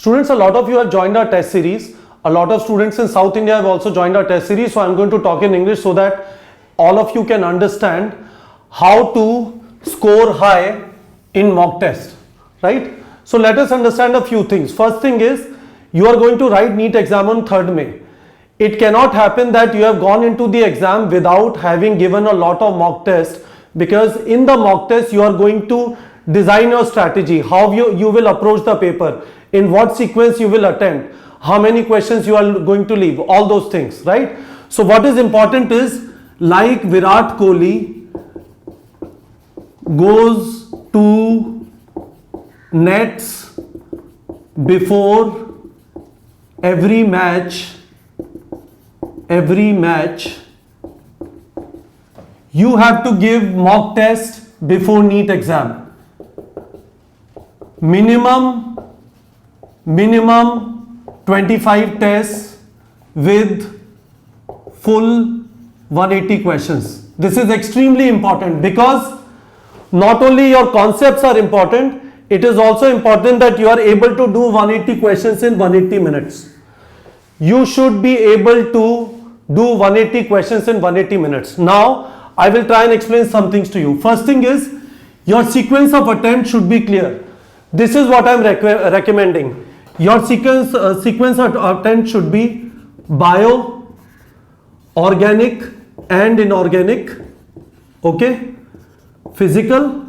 Students, a lot of you have joined our test series. A lot of students in South India have also joined our test series. So I'm going to talk in English so that all of you can understand how to score high in mock test, right? So let us understand a few things. First thing is, you are going to write NEET exam on 3rd May. It cannot happen that you have gone into the exam without having given a lot of mock test, because in the mock test you are going to design your strategy, how you will approach the paper, in what sequence you will attempt, how many questions you are going to leave, all those things, right? So what is important is, like Virat Kohli goes to nets before every match, you have to give mock test before NEET exam. Minimum 25 tests with full 180 questions. This is extremely important, because not only your concepts are important, it is also important that you are able to do 180 questions in 180 minutes. You should be able to do 180 questions in 180 minutes. Now, I will try and explain some things to you. First thing is, your sequence of attempt should be clear. This is what I am recommending. Your sequence of attempt should be bio, organic and inorganic, okay, physical,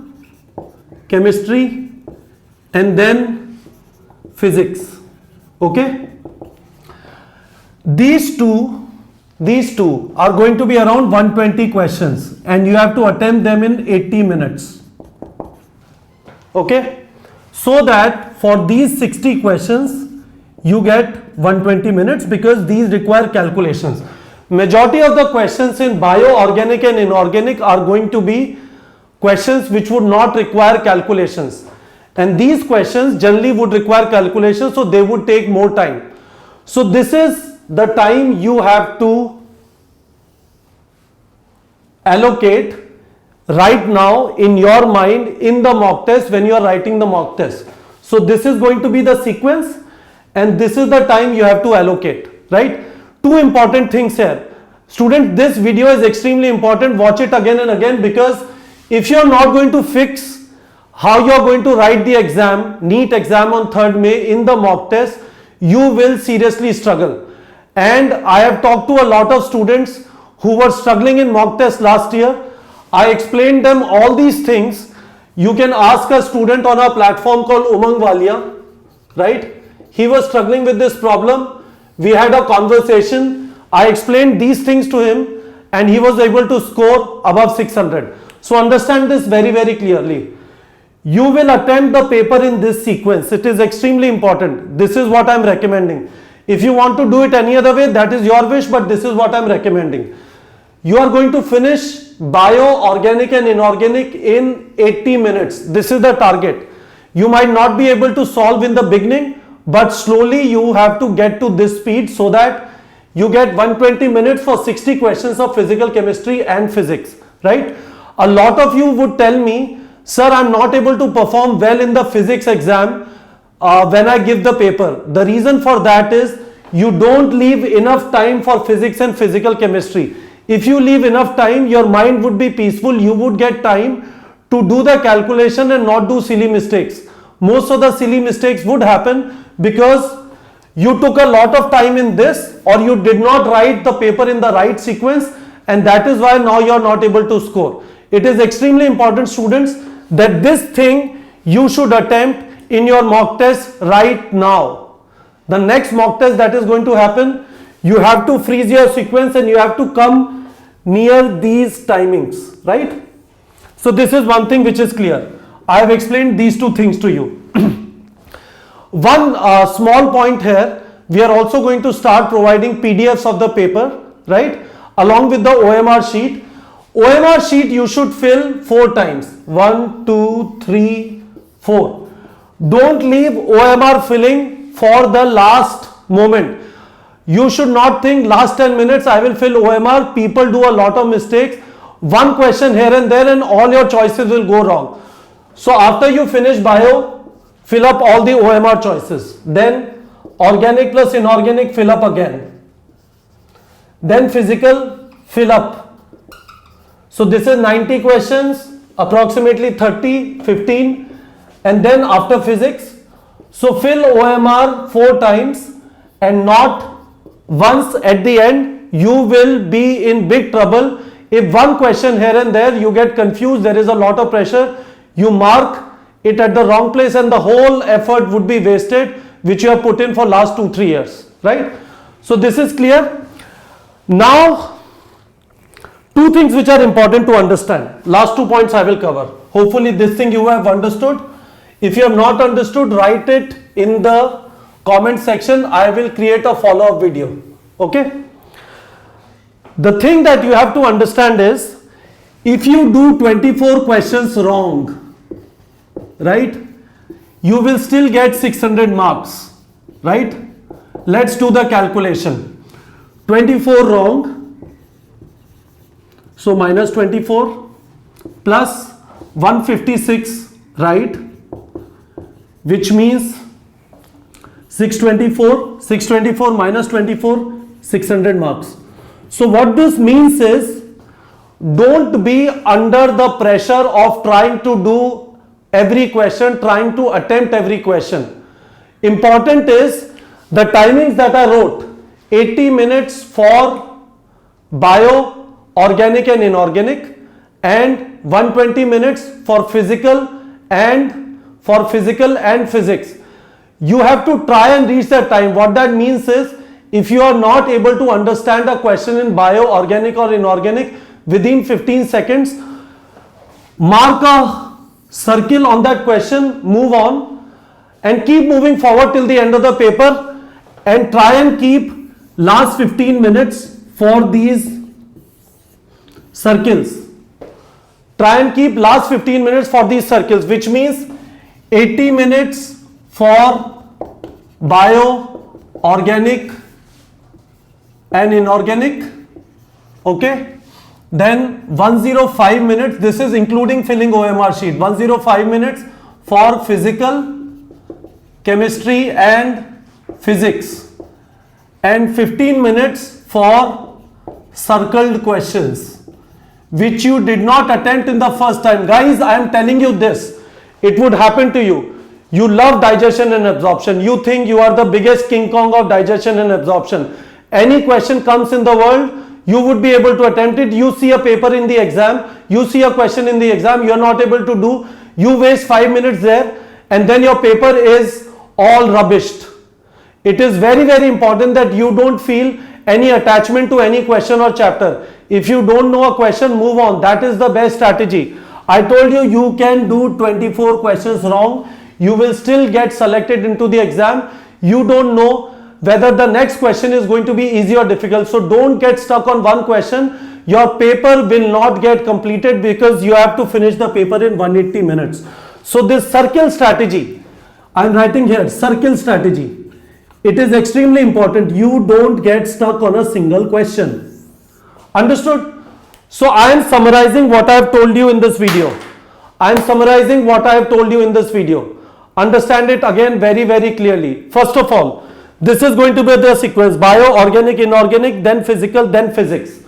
chemistry, and then physics, okay. These two are going to be around 120 questions, and you have to attempt them in 80 minutes, okay. So that for these 60 questions you get 120 minutes, because these require calculations. Majority of the questions in bio, organic and inorganic are going to be questions which would not require calculations, and these questions generally would require calculations, so they would take more time. So this is the time you have to allocate right now in your mind in the mock test when you are writing the mock test. So this is going to be the sequence, and this is the time you have to allocate, right? Two important things here. Student, this video is extremely important. Watch it again and again, because if you are not going to fix how you are going to write the exam, NEET exam on 3rd May in the mock test, you will seriously struggle. And I have talked to a lot of students who were struggling in mock test last year. I explained them all these things. You can ask a student on our platform called Umang Walia, right? He was struggling with this problem. We had a conversation. I explained these things to him, and he was able to score above 600. So understand this very, very clearly. You will attempt the paper in this sequence. It is extremely important. This is what I am recommending. If you want to do it any other way, that is your wish, but this is what I am recommending. You are going to finish bio, organic and inorganic in 80 minutes. This is the target. You might not be able to solve in the beginning, but slowly you have to get to this speed so that you get 120 minutes for 60 questions of physical chemistry and physics, right? A lot of you would tell me, sir, I am not able to perform well in the physics exam when I give the paper. The reason for that is, you don't leave enough time for physics and physical chemistry. If you leave enough time, your mind would be peaceful. You would get time to do the calculation and not do silly mistakes. Most of the silly mistakes would happen because you took a lot of time in this, or you did not write the paper in the right sequence, and that is why now you are not able to score. It is extremely important, students, that this thing you should attempt in your mock test right now. The next mock test that is going to happen, you have to freeze your sequence and you have to come near these timings, right? So this is one thing which is clear. I have explained these two things to you. One small point here, we are also going to start providing PDFs of the paper, right? Along with the OMR sheet. OMR sheet you should fill 4 times. 1, 2, 3, 4. Don't leave OMR filling for the last moment. You should not think last 10 minutes I will fill OMR. People do a lot of mistakes. One question here and there and all your choices will go wrong. So after you finish bio, fill up all the OMR choices. Then organic plus inorganic, fill up again. Then physical, fill up. So this is 90 questions, approximately 30, 15. And then after physics, so fill OMR 4 times and not once at the end. You will be in big trouble. If one question here and there you get confused, there is a lot of pressure, you mark it at the wrong place and the whole effort would be wasted which you have put in for last 2-3 years, right? So this is clear. Now, two things which are important to understand. Last 2 points I will cover. Hopefully this thing you have understood. If you have not understood, write it in the comment section. I will create a follow-up video. Okay? The thing that you have to understand is, if you do 24 questions wrong, right, you will still get 600 marks, right? Let's do the calculation. 24 wrong, so minus 24 plus 156 right, which means 624 minus 24, 600 marks. So what this means is, don't be under the pressure of trying to do every question, trying to attempt every question. Important is the timings that I wrote: 80 minutes for bio, organic and inorganic, and 120 minutes for physical and physics. You have to try and reach that time. What that means is, if you are not able to understand a question in bio, organic or inorganic within 15 seconds, mark a circle on that question, move on and keep moving forward till the end of the paper, and try and keep last 15 minutes for these circles. Try and keep last 15 minutes for these circles, which means 80 minutes for bio, organic and inorganic, okay? Then 105 minutes, this is including filling OMR sheet, 105 minutes for physical, chemistry and physics, and 15 minutes for circled questions which you did not attempt in the first time. Guys, I am telling you this, it would happen to you. You love digestion and absorption, you think you are the biggest King Kong of digestion and absorption. Any question comes in the world, you would be able to attempt it. You see a paper in the exam, you see a question in the exam, you are not able to do, you waste 5 minutes there and then your paper is all rubbished. It is very, very important that you don't feel any attachment to any question or chapter. If you don't know a question, move on. That is the best strategy. I told you, you can do 24 questions wrong, you will still get selected into the exam. You don't know whether the next question is going to be easy or difficult. So don't get stuck on one question. Your paper will not get completed because you have to finish the paper in 180 minutes. So this circle strategy, I am writing here, circle strategy. It is extremely important. You don't get stuck on a single question. Understood? So I am summarizing what I have told you in this video. I am summarizing what I have told you in this video. Understand it again very, very clearly. First of all, this is going to be the sequence: bio, organic, inorganic, then physical, then physics.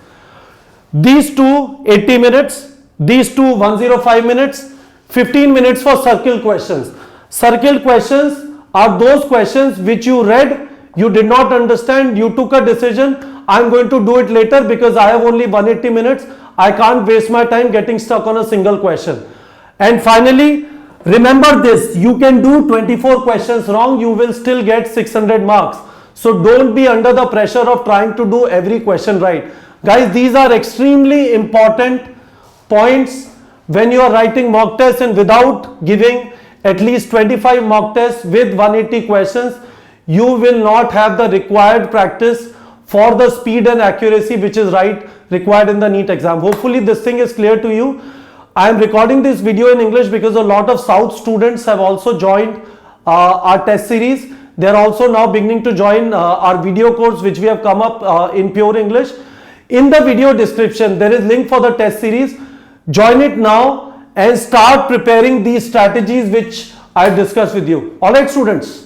These two 80 minutes, these two 105 minutes, 15 minutes for circle questions. Circle questions are those questions which you read, you did not understand, you took a decision, I am going to do it later because I have only 180 minutes, I can't waste my time getting stuck on a single question. And finally, remember this, you can do 24 questions wrong, you will still get 600 marks. So don't be under the pressure of trying to do every question right. Guys, these are extremely important points when you are writing mock tests, and without giving at least 25 mock tests with 180 questions, you will not have the required practice for the speed and accuracy which is required in the NEET exam. Hopefully this thing is clear to you. I am recording this video in English because a lot of South students have also joined our test series. They are also now beginning to join our video course which we have come up in pure English. In the video description, there is link for the test series. Join it now and start preparing these strategies which I discussed with you. All right, students.